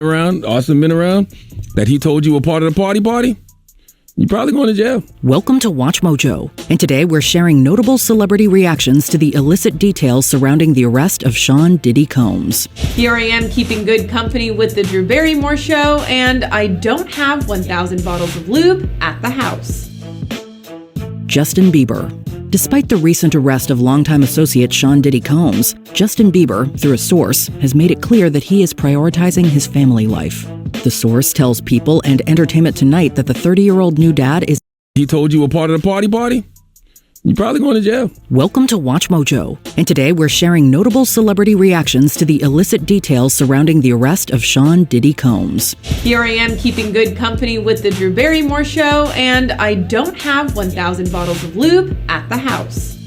around, Austin been around, that he told you were part of the party, you're probably going to jail. Welcome to Watch Mojo, and today we're sharing notable celebrity reactions to the illicit details surrounding the arrest of Sean Diddy Combs. Here I am keeping good company with the Drew Barrymore show, and I don't have 1,000 bottles of lube at the house. Justin Bieber. Despite the recent arrest of longtime associate Sean Diddy Combs, Justin Bieber, through a source, has made it clear that he is prioritizing his family life. The source tells People and Entertainment Tonight that the 30-year-old new dad is... He told you were part of the party, you're probably going to jail. Welcome to Watch Mojo, and today we're sharing notable celebrity reactions to the illicit details surrounding the arrest of Sean Diddy Combs. Here I am keeping good company with the Drew Barrymore show, and I don't have 1,000 bottles of lube at the house.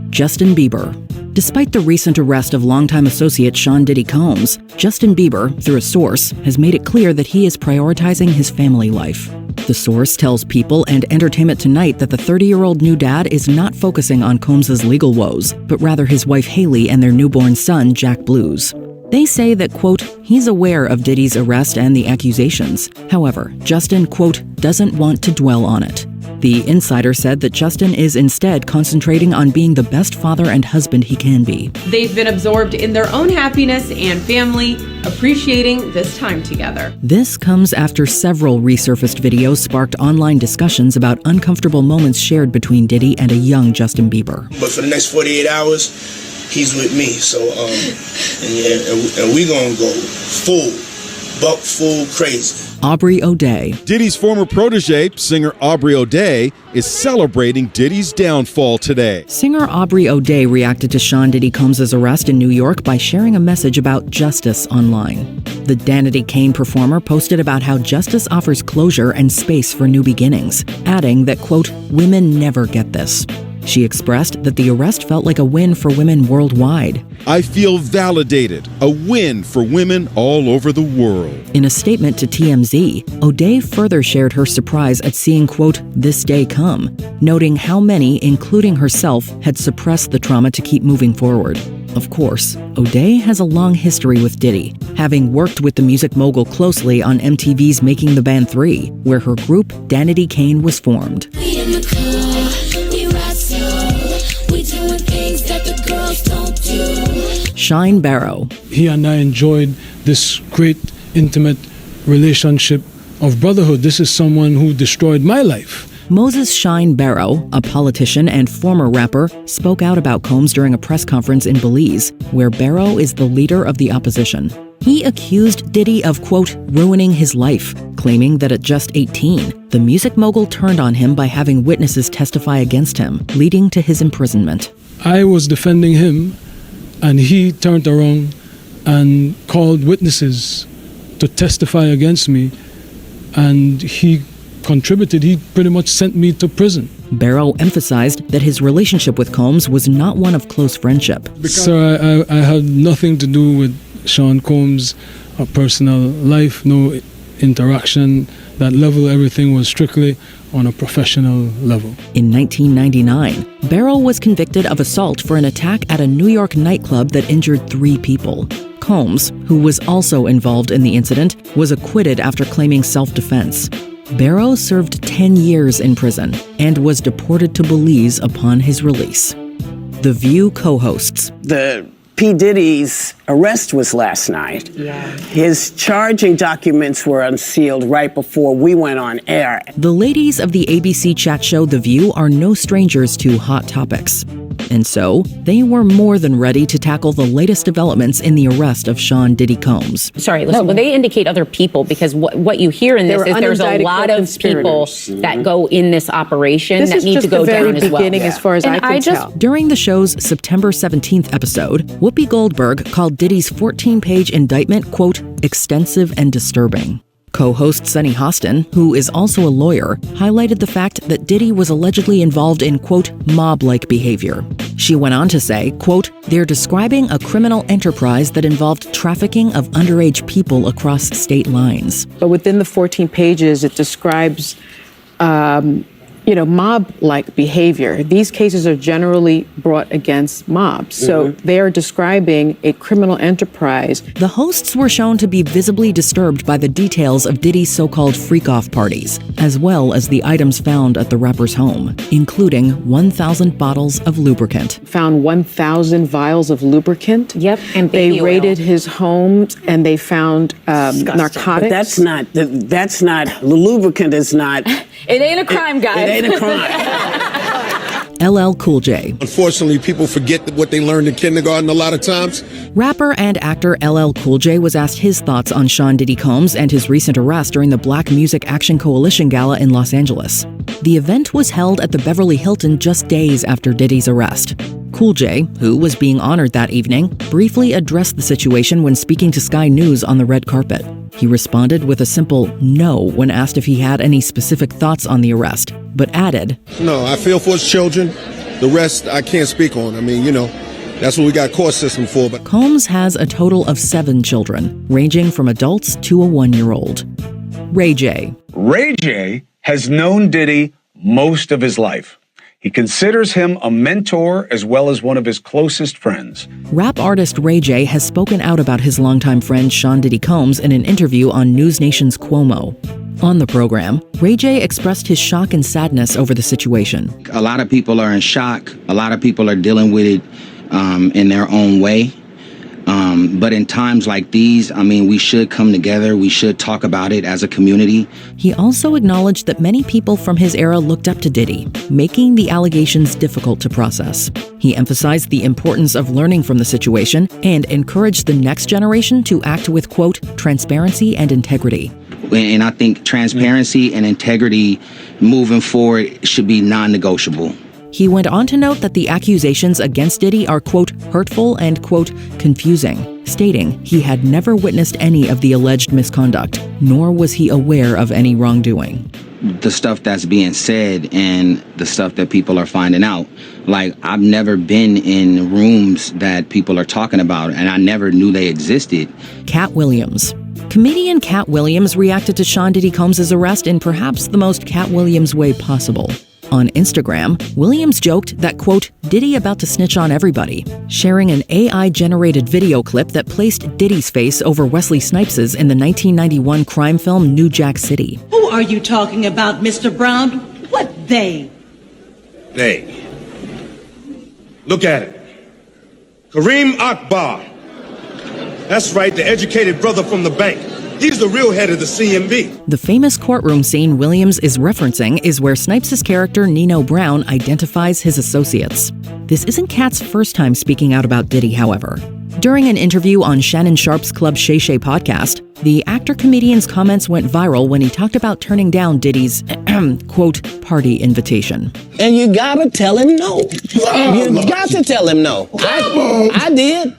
Justin Bieber. Despite the recent arrest of longtime associate Sean Diddy Combs, Justin Bieber, through a source, has made it clear that he is prioritizing his family life. The source tells People and Entertainment Tonight that the 30-year-old new dad is not focusing on Combs' legal woes, but rather his wife Haley and their newborn son, Jack Blues. They say that, quote, he's aware of Diddy's arrest and the accusations. However, Justin, quote, doesn't want to dwell on it. The insider said that Justin is instead concentrating on being the best father and husband he can be. They've been absorbed in their own happiness and family, appreciating this time together. This comes after several resurfaced videos sparked online discussions about uncomfortable moments shared between Diddy and a young Justin Bieber. But for the next 48 hours, he's with me. So, and we gonna go full crazy. Aubrey O'Day. Diddy's former protege, singer Aubrey O'Day, is celebrating Diddy's downfall today. Singer Aubrey O'Day reacted to Sean Diddy Combs' arrest in New York by sharing a message about justice online. The Danity Kane performer posted about how justice offers closure and space for new beginnings, adding that, quote, women never get this. She expressed that the arrest felt like a win for women worldwide. I feel validated, a win for women all over the world. In a statement to TMZ, O'Day further shared her surprise at seeing, quote, this day come, noting how many, including herself, had suppressed the trauma to keep moving forward. Of course, O'Day has a long history with Diddy, having worked with the music mogul closely on MTV's Making the Band 3, where her group, Danity Kane, was formed. Shine Barrow. He and I enjoyed this great, intimate relationship of brotherhood. This is someone who destroyed my life. Moses Shine Barrow, a politician and former rapper, spoke out about Combs during a press conference in Belize, where Barrow is the leader of the opposition. He accused Diddy of, quote, ruining his life, claiming that at just 18, the music mogul turned on him by having witnesses testify against him, leading to his imprisonment. I was defending him, and he turned around and called witnesses to testify against me, and he contributed. He pretty much sent me to prison. Barrow emphasized that his relationship with Combs was not one of close friendship. So I had nothing to do with Sean Combs' personal life, no interaction. That level, everything was strictly on a professional level. In 1999, Barrow was convicted of assault for an attack at a New York nightclub that injured 3 people. Combs, who was also involved in the incident, was acquitted after claiming self-defense. Barrow served 10 years in prison and was deported to Belize upon his release. The View co-hosts. The P. Diddy's arrest was last night. Yeah. His charging documents were unsealed right before we went on air. The ladies of the ABC chat show The View are no strangers to hot topics. And so, they were more than ready to tackle the latest developments in the arrest of Sean Diddy Combs. Sorry, listen, well, they indicate other people, because what you hear in this is there's a lot of people that go in this operation that need to go down as well. This is just the very beginning, as far as I can tell. During the show's September 17th episode, Whoopi Goldberg called Diddy's 14-page indictment, quote, extensive and disturbing. Co-host Sunny Hostin, who is also a lawyer, highlighted the fact that Diddy was allegedly involved in, quote, mob-like behavior. She went on to say, quote, they're describing a criminal enterprise that involved trafficking of underage people across state lines. But within the 14 pages, it describes mob-like behavior. These cases are generally brought against mobs. So they are describing a criminal enterprise. The hosts were shown to be visibly disturbed by the details of Diddy's so-called freak-off parties, as well as the items found at the rapper's home, including 1,000 bottles of lubricant. Found 1,000 vials of lubricant. Yep, and baby They raided his home and they found narcotics. But that's not, the lubricant is not. It ain't a crime, guys. It ain't a crime. LL Cool J. Unfortunately, people forget what they learned in kindergarten a lot of times. Rapper and actor LL Cool J was asked his thoughts on Sean Diddy Combs and his recent arrest during the Black Music Action Coalition Gala in Los Angeles. The event was held at the Beverly Hilton just days after Diddy's arrest. Cool J, who was being honored that evening, briefly addressed the situation when speaking to Sky News on the red carpet. He responded with a simple no when asked if he had any specific thoughts on the arrest, but added, No, I feel for his children. The rest I can't speak on. I mean, that's what we got court system for. But Combs has a total of 7 children, ranging from adults to a 1-year-old. Ray J. Ray J has known Diddy most of his life. He considers him a mentor as well as one of his closest friends. Rap artist Ray J has spoken out about his longtime friend Sean Diddy Combs in an interview on News Nation's Cuomo. On the program, Ray J expressed his shock and sadness over the situation. A lot of people are in shock. A lot of people are dealing with it in their own way. But in times like these, we should come together. We should talk about it as a community. He also acknowledged that many people from his era looked up to Diddy, making the allegations difficult to process. He emphasized the importance of learning from the situation and encouraged the next generation to act with, quote, transparency and integrity. And I think transparency and integrity moving forward should be non-negotiable. He went on to note that the accusations against Diddy are, quote, hurtful and, quote, confusing, stating he had never witnessed any of the alleged misconduct, nor was he aware of any wrongdoing. The stuff that's being said and the stuff that people are finding out, I've never been in rooms that people are talking about, and I never knew they existed. Cat Williams. Comedian Cat Williams reacted to Sean Diddy Combs' arrest in perhaps the most Cat Williams way possible. On Instagram, Williams joked that, quote, Diddy about to snitch on everybody, sharing an AI-generated video clip that placed Diddy's face over Wesley Snipes' in the 1991 crime film New Jack City. Who are you talking about, Mr. Brown? What they? They. Look at it. Kareem Akbar. That's right, the educated brother from the bank. He's the real head of the CMB. The famous courtroom scene Williams is referencing is where Snipes' character Nino Brown identifies his associates. This isn't Kat's first time speaking out about Diddy, however. During an interview on Shannon Sharp's Club Shay Shay podcast, the actor-comedian's comments went viral when he talked about turning down Diddy's, quote, party invitation. And you gotta tell him no. You got to tell him no. I did.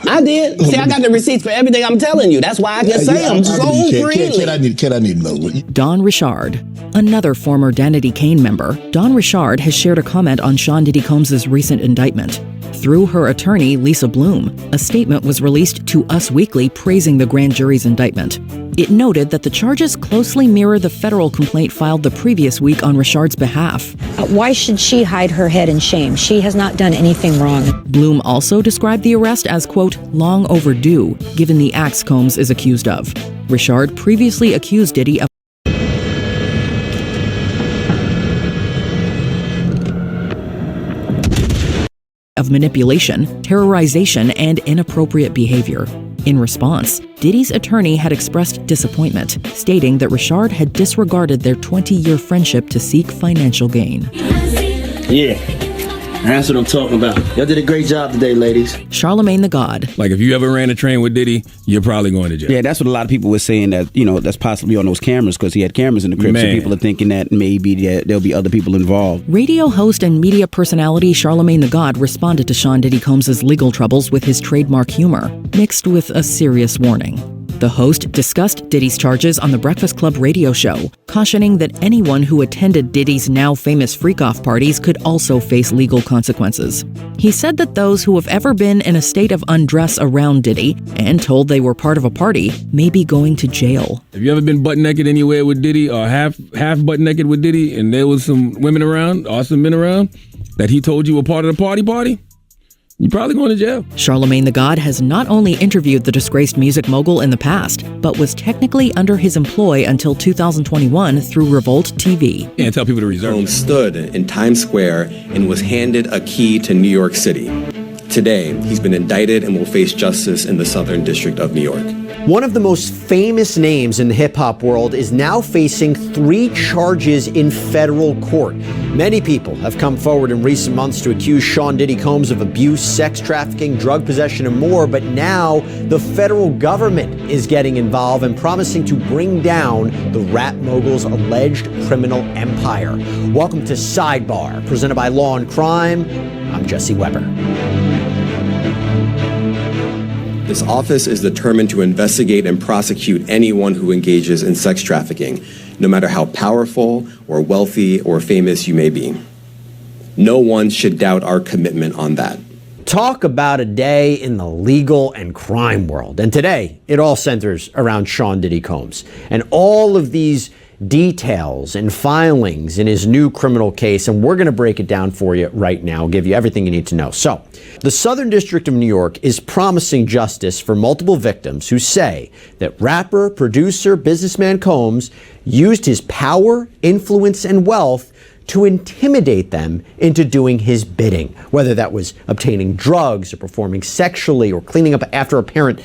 I did. See, I got the receipts for everything I'm telling you. That's why I can say them so freely. Can I need to know? Don Richard. Another former Danity Kane member, Don Richard has shared a comment on Sean Diddy Combs' recent indictment. Through her attorney, Lisa Bloom, a statement was released to Us Weekly praising the grand jury's indictment. It noted that the charges closely mirror the federal complaint filed the previous week on Richard's behalf. Why should she hide her head in shame? She has not done anything wrong. Bloom also described the arrest as, quote, long overdue, given the acts Combs is accused of. Richard previously accused Diddy of manipulation, terrorization, and inappropriate behavior. In response, Diddy's attorney had expressed disappointment, stating that Richard had disregarded their 20-year friendship to seek financial gain. Yeah, that's what I'm talking about. Y'all did a great job today, ladies. Charlamagne the God. If you ever ran a train with Diddy, you're probably going to jail. Yeah, that's what a lot of people were saying, that, that's possibly on those cameras because he had cameras in the crib. So people are thinking that maybe there'll be other people involved. Radio host and media personality Charlamagne the God responded to Sean Diddy Combs' legal troubles with his trademark humor, mixed with a serious warning. The host discussed Diddy's charges on the Breakfast Club radio show, cautioning that anyone who attended Diddy's now famous freak-off parties could also face legal consequences. He said that those who have ever been in a state of undress around Diddy and told they were part of a party may be going to jail. Have you ever been butt naked anywhere with Diddy or half butt naked with Diddy and there was some women around or some men around that he told you were part of the party? You're probably going to jail. Charlemagne the God has not only interviewed the disgraced music mogul in the past, but was technically under his employ until 2021 through Revolt TV. And tell people to reserve. Combs stood in Times Square and was handed a key to New York City. Today, he's been indicted and will face justice in the Southern District of New York. One of the most famous names in the hip-hop world is now facing 3 charges in federal court. Many people have come forward in recent months to accuse Sean Diddy Combs of abuse, sex trafficking, drug possession, and more, but now the federal government is getting involved and promising to bring down the rap mogul's alleged criminal empire. Welcome to Sidebar, presented by Law and Crime. I'm Jesse Weber. This office is determined to investigate and prosecute anyone who engages in sex trafficking, no matter how powerful or wealthy or famous you may be. No one should doubt our commitment on that. Talk about a day in the legal and crime world. And today, it all centers around Sean Diddy Combs and all of these details and filings in his new criminal case, and we're going to break it down for you right now, give you everything you need to know. So, the Southern District of New York is promising justice for multiple victims who say that rapper, producer, businessman Combs used his power, influence, and wealth to intimidate them into doing his bidding, whether that was obtaining drugs or performing sexually or cleaning up after apparent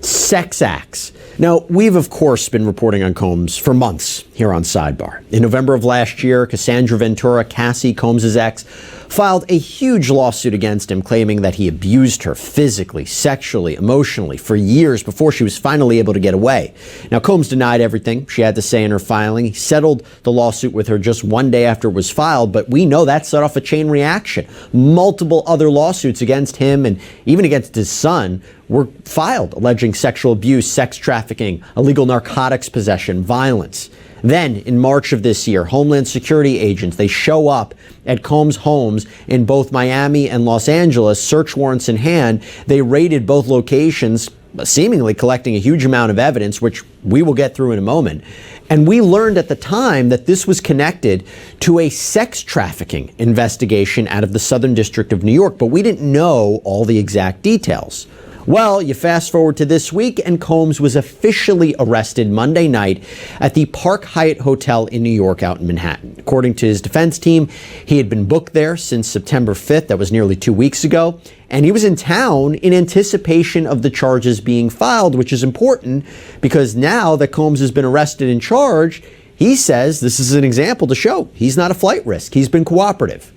sex acts. Now, we've of course been reporting on Combs for months here on Sidebar. In November of last year, Cassandra Ventura, Cassie Combs' ex, filed a huge lawsuit against him, claiming that he abused her physically, sexually, emotionally for years before she was finally able to get away. Now, Combs denied everything she had to say in her filing. He settled the lawsuit with her just one day after it was filed, but we know that set off a chain reaction. Multiple other lawsuits against him and even against his son were filed, alleging sexual abuse, sex trafficking, illegal narcotics possession, violence. Then, in March of this year, Homeland Security agents, they show up at Combs' homes in both Miami and Los Angeles, search warrants in hand. They raided both locations, seemingly collecting a huge amount of evidence, which we will get through in a moment. And we learned at the time that this was connected to a sex trafficking investigation out of the Southern District of New York, but we didn't know all the exact details. Well, you fast forward to this week, and Combs was officially arrested Monday night at the Park Hyatt Hotel in New York out in Manhattan. According to his defense team, he had been booked there since September 5th. That was nearly 2 weeks ago. And he was in town in anticipation of the charges being filed, which is important because now that Combs has been arrested and charged, he says this is an example to show he's not a flight risk. He's been cooperative.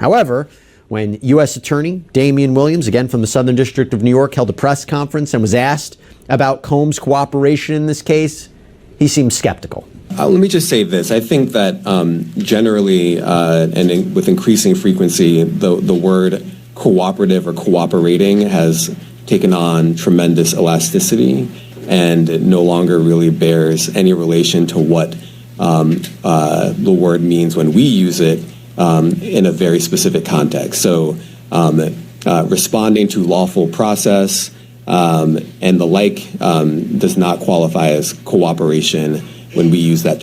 However, when U.S. Attorney Damian Williams, again from the Southern District of New York, held a press conference and was asked about Combs' cooperation in this case, he seemed skeptical. Let me just say this. I think that generally with increasing frequency, the word cooperative or cooperating has taken on tremendous elasticity and no longer really bears any relation to what the word means when we use it in a very specific context. So responding to lawful process and the like does not qualify as cooperation when we use that